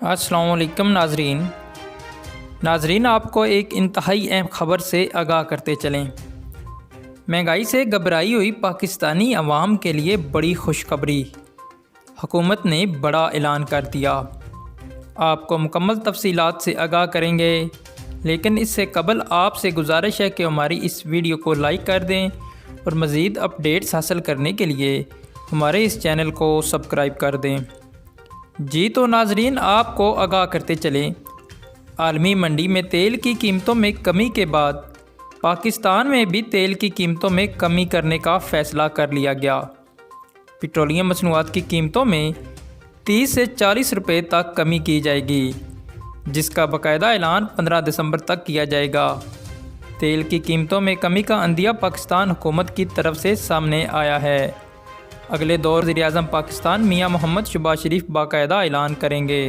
अस्सलाम वालेकुम नाजरीन, आपको एक इंतहाई अहम ख़बर से आगाह करते चलें। महंगाई से घबराई हुई पाकिस्तानी अवाम के लिए बड़ी खुशखबरी, हुकूमत ने बड़ा ऐलान कर दिया। आपको मुकम्मल तफसीलात से आगाह करेंगे, लेकिन इससे कबल आपसे गुजारिश है कि हमारी इस वीडियो को लाइक कर दें और मज़ीद अपडेट्स हासिल करने के लिए हमारे इस चैनल को सब्सक्राइब कर दें। जी तो नाजरीन, आपको आगाह करते चलें, आलमी मंडी में तेल की कीमतों में कमी के बाद पाकिस्तान में भी तेल की कीमतों में कमी करने का फ़ैसला कर लिया गया। पेट्रोलियम मसनूआत की कीमतों में 30 से 40 रुपये तक कमी की जाएगी, जिसका बाकायदा ऐलान 15 दिसंबर तक किया जाएगा। तेल की कीमतों में कमी का अंदिया पाकिस्तान हुकूमत की तरफ से सामने आया है। अगले दौर वज़ीर-ए-आज़म पाकिस्तान मियां मोहम्मद शहबाज शरीफ बाकायदा ऐलान करेंगे।